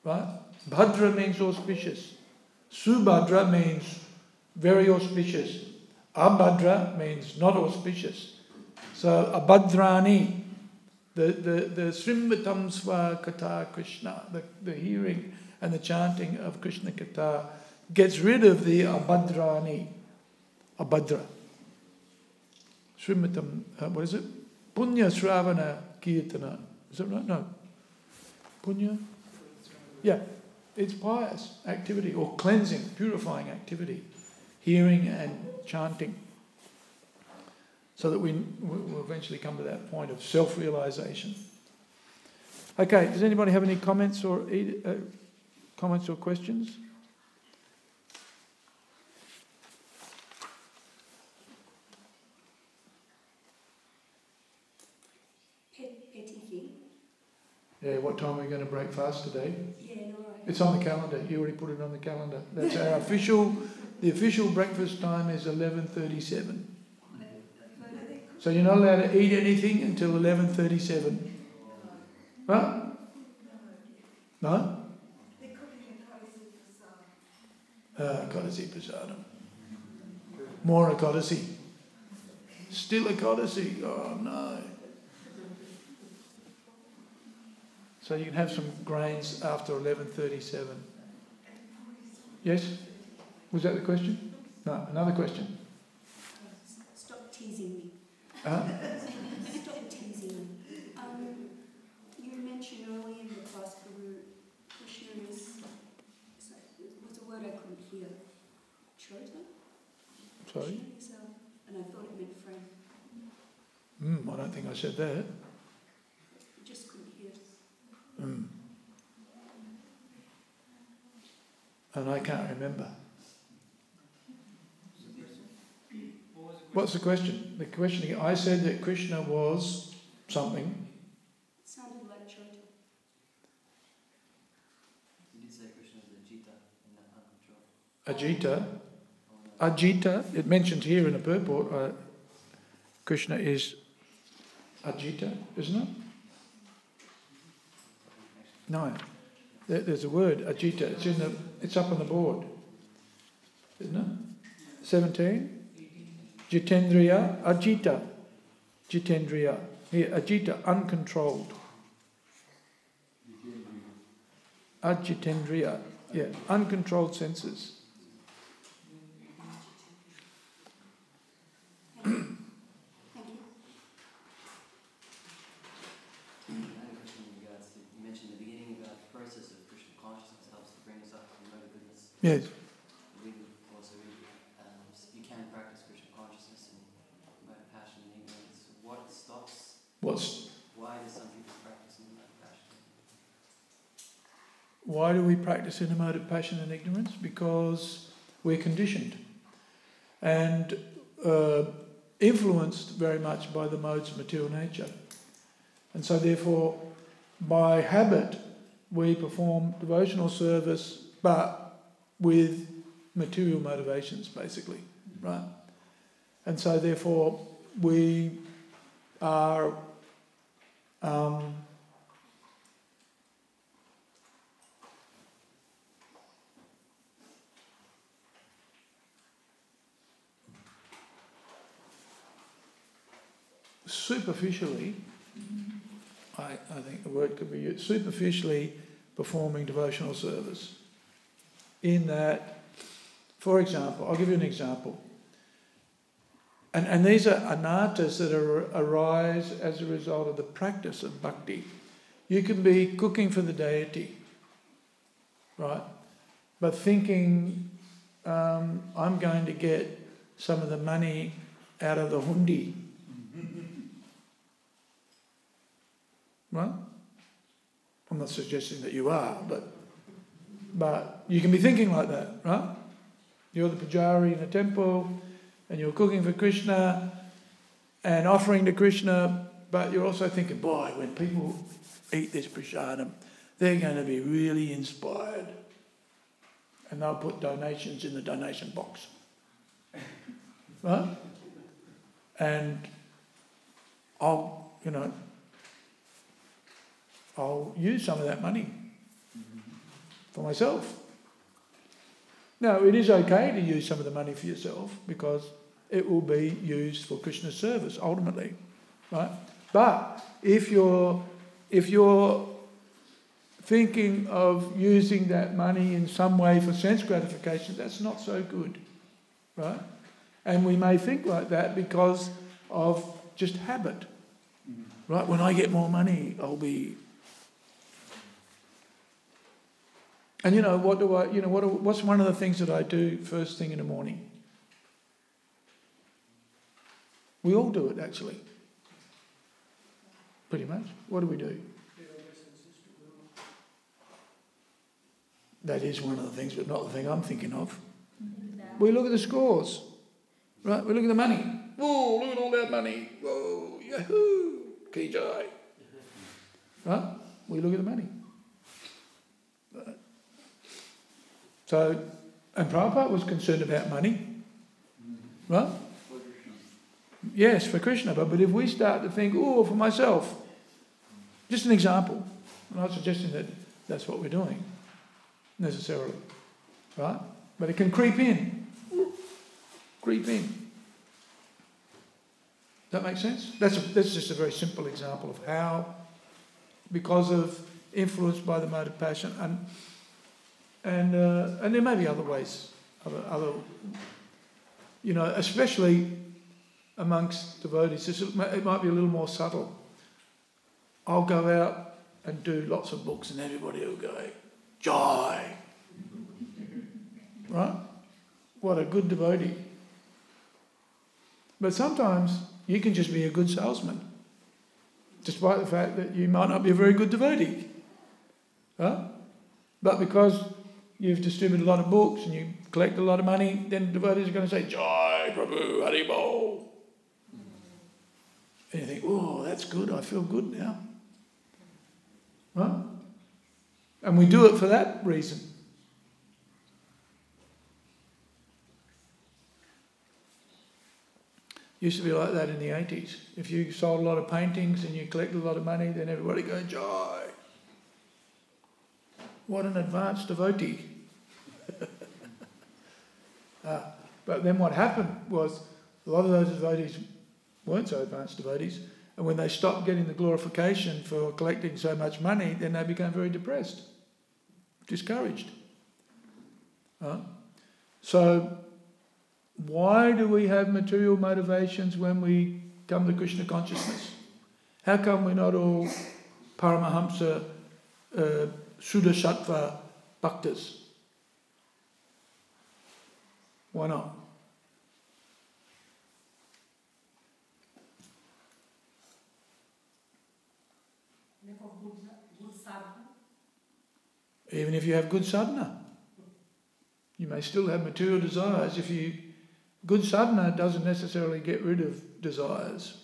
Right? Bhadra means auspicious. Subhadra means very auspicious. Abhadra means not auspicious. So abhadrani, the Srimvatam Svakata Krishna, the hearing and the chanting of Krishna Katha gets rid of the abhadrani. Abhadra. Srimvatam, what is it? Punya Sravana Kirtana. Is that right? No. Punya? Yeah. It's pious activity or cleansing, purifying activity, hearing and chanting, so that we will eventually come to that point of self-realization. Okay, does anybody have any comments or questions? Yeah, what time are we going to break fast today? Yeah, no, right. It's on the calendar. You already put it on the calendar. That's our the official breakfast time is 11:37. So you're not allowed to eat anything until 11:37. Right? No? Ekadasi prasadam. More Ekadasi. Still Ekadasi. Oh no. So you can have some grains after 11:37. Yes? Was that the question? No, another question. Stop teasing me. Huh? Stop teasing me. You mentioned earlier in the class, Prabhu, Krishna is, what's a word I couldn't hear? Chota? Sorry? And I thought it meant friend. I don't think I said that. I just couldn't hear. And I can't remember. What's the question? The question again. I said that Krishna was something. It sounded like Chota. You did say Krishna is Ajita in that uncontrolled. Ajita. It mentions here in the purport, Krishna is Ajita, isn't it? No. There's a word, Ajita. It's up on the board. Isn't it? 17. Jitendriya, Ajita. Jitendriya. Here, Ajita, uncontrolled. Ajitendriya. Yeah, uncontrolled senses. Thank you. I had a question in regards to, you mentioned in the beginning about the process of Krishna consciousness helps to bring us up to the mode of goodness. Yes. You can practice Krishna consciousness and mode of passion and ignorance. What stops? Why do some people practice in the mode of passion? Why do we practice in a mode of passion and ignorance? Because we're conditioned and influenced very much by the modes of material nature. And so therefore, by habit, we perform devotional service, but with material motivations, basically, right? And so therefore, we are superficially, I think the word could be used, superficially performing devotional service. In that, for example, I'll give you an example. And these are anarthas that arise as a result of the practice of bhakti. You can be cooking for the deity, right? But thinking, I'm going to get some of the money out of the hundi. Right? I'm not suggesting that you are, but you can be thinking like that, right? You're the pujari in a temple and you're cooking for Krishna and offering to Krishna, but you're also thinking, boy, when people eat this prasadam, they're going to be really inspired. And they'll put donations in the donation box. Right? And I'll use some of that money for myself. Now, it is okay to use some of the money for yourself because it will be used for Krishna's service ultimately, right? But if you're thinking of using that money in some way for sense gratification, that's not so good, right? And we may think like that because of just habit, right? When I get more money, I'll be... And what's one of the things that I do first thing in the morning? We all do it, actually. Pretty much. What do we do? That is one of the things, but not the thing I'm thinking of. We look at the scores, right? We look at the money. Whoa, look at all that money. Whoa, yahoo, Kijai. Right? We look at the money. So, and Prabhupada was concerned about money, right? Yes, for Krishna. But if we start to think, oh, for myself, just an example. I'm not suggesting that that's what we're doing, necessarily, right? But it can creep in. Creep in. Does that make sense? That's just a very simple example of how, because of influenced by the mode of passion, and there may be other ways, other, you know, especially amongst devotees. It might be a little more subtle. I'll go out and do lots of books, and everybody will go, "Joy!" Right? What a good devotee. But sometimes you can just be a good salesman, despite the fact that you might not be a very good devotee. Huh? But because you've distributed a lot of books and you collect a lot of money, then devotees are going to say, "Jai Prabhu, Hare Bol." And you think, "Oh, that's good, I feel good now." Right? And we do it for that reason. Used to be like that in the 80s. If you sold a lot of paintings and you collected a lot of money, then everybody goes, "Jai." What an advanced devotee. But then what happened was a lot of those devotees weren't so advanced devotees, and when they stopped getting the glorification for collecting so much money, then they became very depressed, discouraged. So why do we have material motivations when we come to Krishna consciousness? How come we're not all Paramahamsa, Sudasattva bhaktas? Why not? Even if you have good sadhana, you may still have material desires. Good sadhana doesn't necessarily get rid of desires.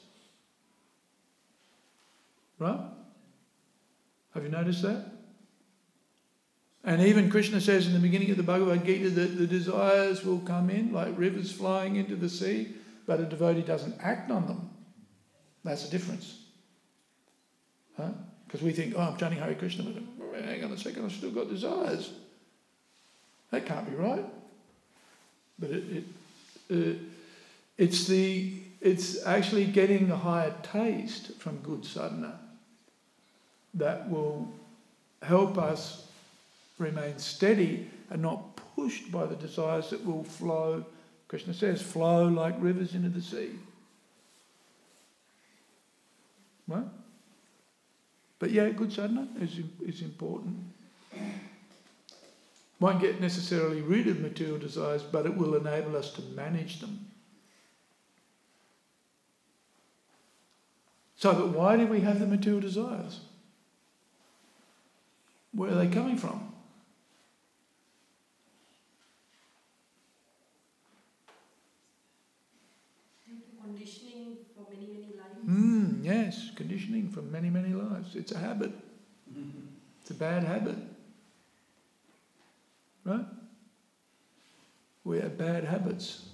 Right? Have you noticed that? And even Krishna says in the beginning of the Bhagavad Gita that the desires will come in like rivers flying into the sea, but a devotee doesn't act on them. That's the difference. Because we think, "Oh, I'm chanting Hare Krishna, but hang on a second, I've still got desires." That can't be right. But it's actually getting the higher taste from good sadhana that will help us remain steady and not pushed by the desires that will flow. Krishna says, flow like rivers into the sea. Right? But yeah, good sadhana is important. Won't get necessarily rid of material desires, but it will enable us to manage them. So, but why do we have the material desires? Where are they coming from? Conditioning for many, many lives. Yes, conditioning from many, many lives. It's a habit. It's a bad habit. Right? We have bad habits.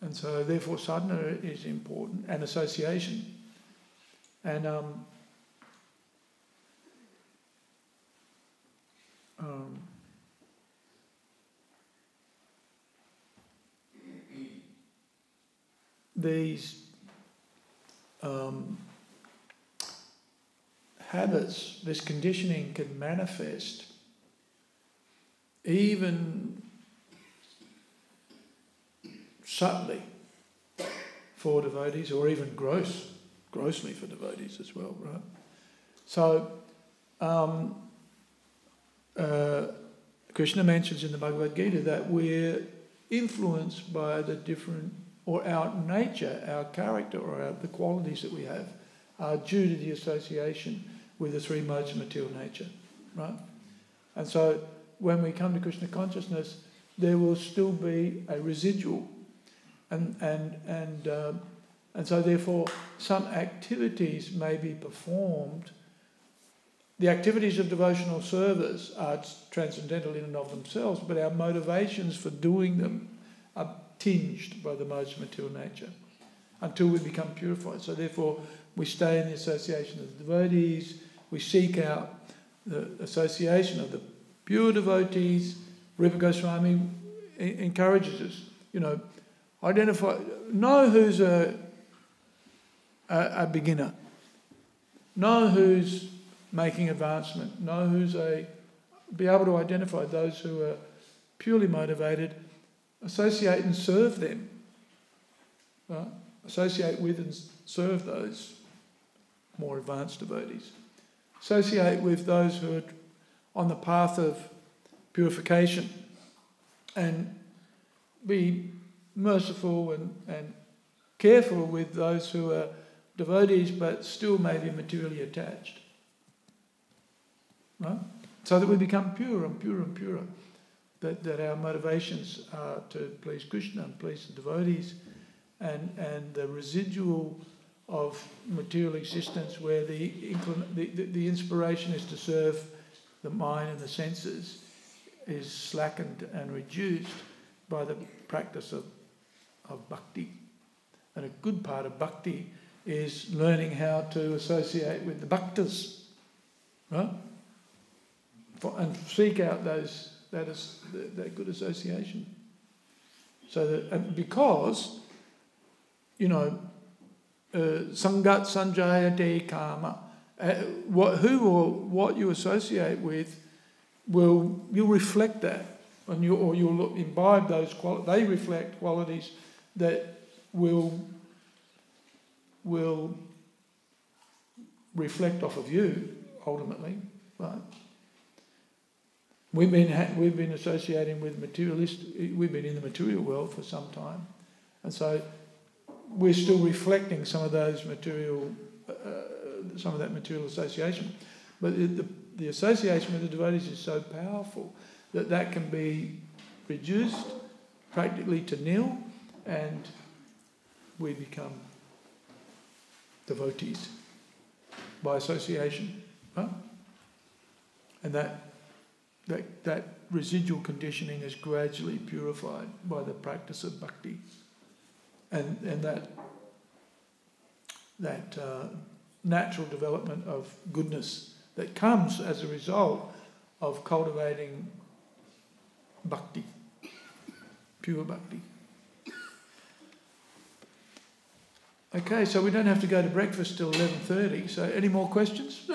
And so therefore sadhana is important, and association. And these habits, this conditioning can manifest even subtly for devotees, or even grossly for devotees as well, right? So Krishna mentions in the Bhagavad Gita that we're influenced by the different, or our nature, our character, or the qualities that we have are due to the association with the three modes of material nature, right? And so when we come to Krishna consciousness, there will still be a residual, and so therefore some activities may be performed. The activities of devotional service are transcendental in and of themselves, but our motivations for doing them are tinged by the modes of material nature until we become purified. So therefore we stay in the association of the devotees, we seek out the association of the pure devotees. Rupa Goswami encourages us, identify, know who's a beginner, know who's making advancement, know be able to identify those who are purely motivated, associate and serve them, right? Associate with and serve those more advanced devotees. Associate with those who are on the path of purification, and be merciful and careful with those who are devotees but still may be materially attached. Right? So that we become purer and purer and purer. That our motivations are to please Krishna and please the devotees, and the residual of material existence where the inspiration is to serve the mind and the senses is slackened and reduced by the practice of bhakti. And a good part of bhakti is learning how to associate with the bhaktas, right? And seek out that good association. So that, because, sangat sanjayate kama, what you associate with you'll reflect that, and you'll imbibe those qualities. They reflect qualities that will reflect off of you ultimately, right? We've been associating with we've been in the material world for some time, and so we're still reflecting some of that material association. But the association with the devotees is so powerful that can be reduced practically to nil, and we become devotees by association, right? And that residual conditioning is gradually purified by the practice of bhakti, and that natural development of goodness that comes as a result of cultivating bhakti, pure bhakti. Okay, so we don't have to go to breakfast till 11:30. So any more questions?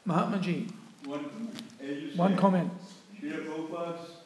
Mahatmaji. One comment. One comment. Srila Prabhupada's